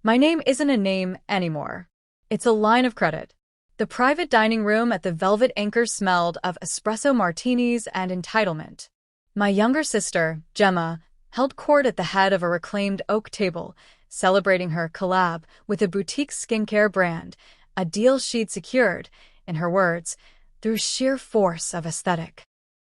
My name isn't a name anymore. It's a line of credit. The private dining room at the Velvet Anchor smelled of espresso martinis and entitlement. My younger sister, Gemma, held court at the head of a reclaimed oak table, celebrating her collab with a boutique skincare brand, a deal she'd secured, in her words, through sheer force of aesthetic.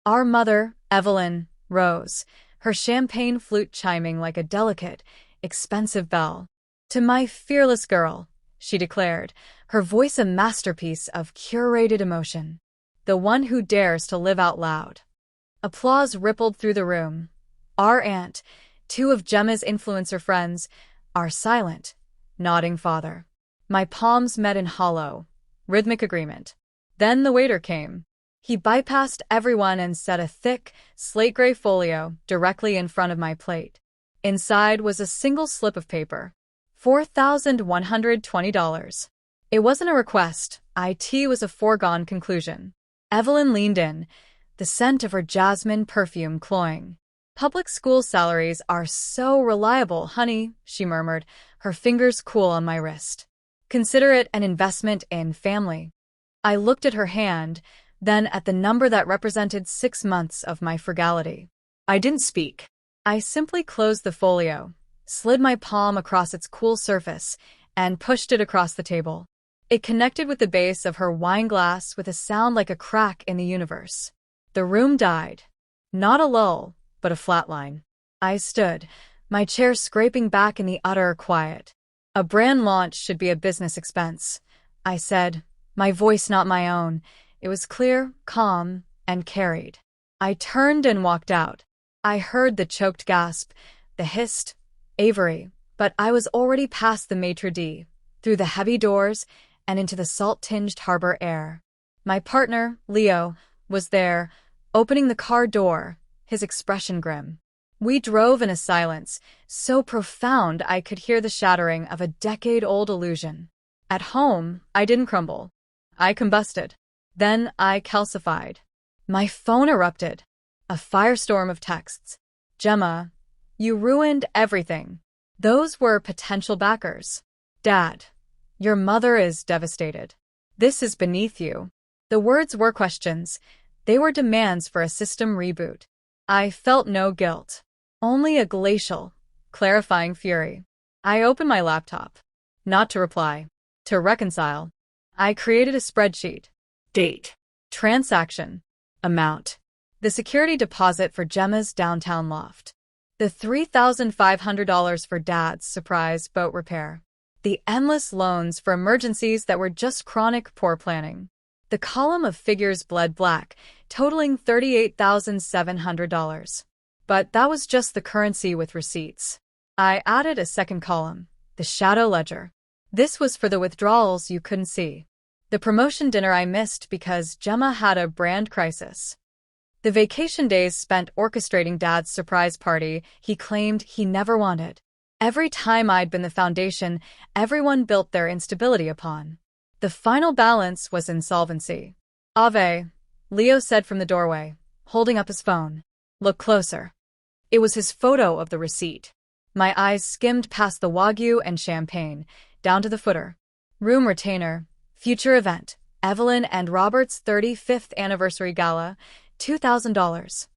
Our mother, Evelyn, rose, her champagne flute chiming like a delicate, expensive bell. "To my fearless girl," she declared, her voice a masterpiece of curated emotion. "The one who dares to live out loud." Applause rippled through the room. Our aunt, two of Gemma's influencer friends, our silent, nodding father. My palms met in hollow, rhythmic agreement. Then the waiter came. He bypassed everyone and set a thick, slate-gray folio directly in front of my plate. Inside was a single slip of paper. $4,120. It wasn't a request. It was a foregone conclusion. Evelyn leaned in, the scent of her jasmine perfume cloying. "Public school salaries are so reliable, honey," she murmured, her fingers cool on my wrist. "Consider it an investment in family." I looked at her hand, then at the number that represented 6 months of my frugality. I didn't speak. I simply closed the folio, slid my palm across its cool surface, and pushed it across the table. It connected with the base of her wine glass with a sound like a crack in the universe. The room died. Not a lull, but a flatline. I stood, my chair scraping back in the utter quiet. "A brand launch should be a business expense," I said, my voice not my own. It was clear, calm, and carried. I turned and walked out. I heard the choked gasp, the hissed, "Avery," but I was already past the maitre d', through the heavy doors, and into the salt-tinged harbor air. My partner, Leo, was there, opening the car door, his expression grim. We drove in a silence, so profound I could hear the shattering of a decade-old illusion. At home, I didn't crumble. I combusted. Then I calcified. My phone erupted. A firestorm of texts. "Gemma, you ruined everything." Those were potential backers. "Dad, your mother is devastated. This is beneath you." The words were questions. They were demands for a system reboot. I felt no guilt. Only a glacial, clarifying fury. I opened my laptop. Not to reply. To reconcile. I created a spreadsheet. Date. Transaction. Amount. The security deposit for Gemma's downtown loft. The $3,500 for Dad's surprise boat repair. The endless loans for emergencies that were just chronic poor planning. The column of figures bled black, totaling $38,700. But that was just the currency with receipts. I added a second column, the shadow ledger. This was for the withdrawals you couldn't see. The promotion dinner I missed because Gemma had a brand crisis. The vacation days spent orchestrating Dad's surprise party he claimed he never wanted. Every time I'd been the foundation everyone built their instability upon. The final balance was insolvency. "Ave," Leo said from the doorway, holding up his phone. "Look closer." It was his photo of the receipt. My eyes skimmed past the Wagyu and champagne, down to the footer. Room retainer, future event, Evelyn and Robert's 35th anniversary gala, $2,000.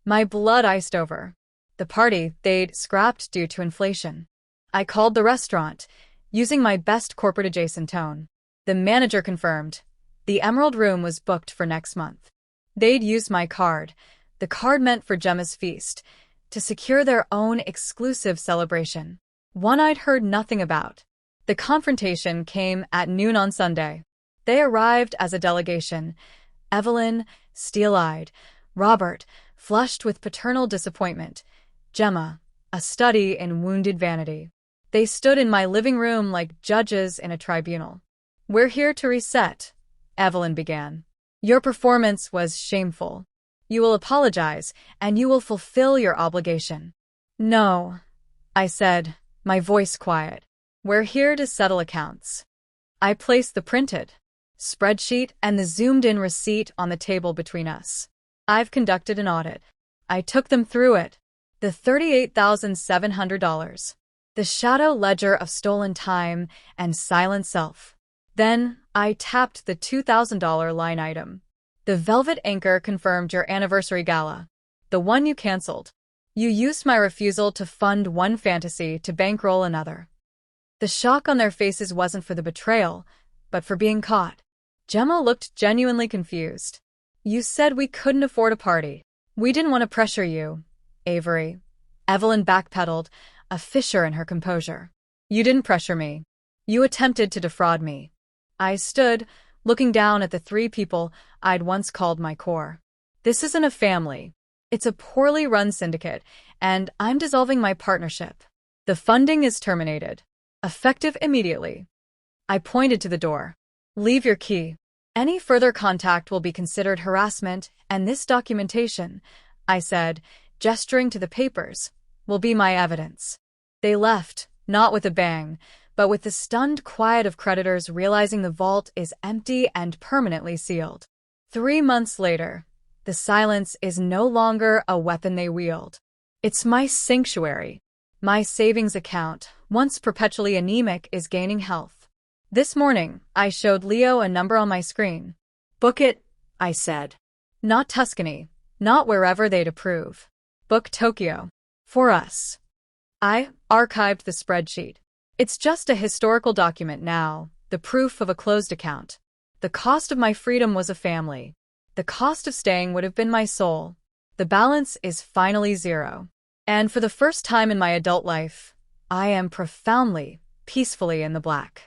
My blood iced over. The party they'd scrapped due to inflation. I called the restaurant, using my best corporate-adjacent tone. The manager confirmed. The Emerald Room was booked for next month. They'd used my card, the card meant for Gemma's feast, to secure their own exclusive celebration. One I'd heard nothing about. The confrontation came at noon on Sunday. They arrived as a delegation. Evelyn, steel-eyed. Robert, flushed with paternal disappointment. Gemma, a study in wounded vanity. They stood in my living room like judges in a tribunal. "We're here to reset," Evelyn began. "Your performance was shameful. You will apologize, and you will fulfill your obligation." "No," I said, my voice quiet. "We're here to settle accounts." I placed the printed spreadsheet and the zoomed-in receipt on the table between us. "I've conducted an audit." I took them through it. The $38,700. The shadow ledger of stolen time and silent self. Then I tapped the $2,000 line item. The Velvet Anchor confirmed your anniversary gala. The one you canceled. You used my refusal to fund one fantasy to bankroll another. The shock on their faces wasn't for the betrayal, but for being caught. Gemma looked genuinely confused. You said we couldn't afford a party. We didn't want to pressure you, Avery. Evelyn backpedaled, a fissure in her composure. You didn't pressure me. You attempted to defraud me. I stood, looking down at the three people I'd once called my core. This isn't a family. It's a poorly run syndicate, and I'm dissolving my partnership. The funding is terminated. Effective immediately. I pointed to the door. Leave your key. Any further contact will be considered harassment, and this documentation, I said, gesturing to the papers, will be my evidence. They left, not with a bang, but with the stunned quiet of creditors realizing the vault is empty and permanently sealed. 3 months later, the silence is no longer a weapon they wield. It's my sanctuary. My savings account, once perpetually anemic, is gaining health. This morning, I showed Leo a number on my screen. Book it, I said. Not Tuscany, not wherever they'd approve. Book Tokyo. For us. I archived the spreadsheet. It's just a historical document now, the proof of a closed account. The cost of my freedom was a family. The cost of staying would have been my soul. The balance is finally zero. And for the first time in my adult life, I am profoundly, peacefully in the black.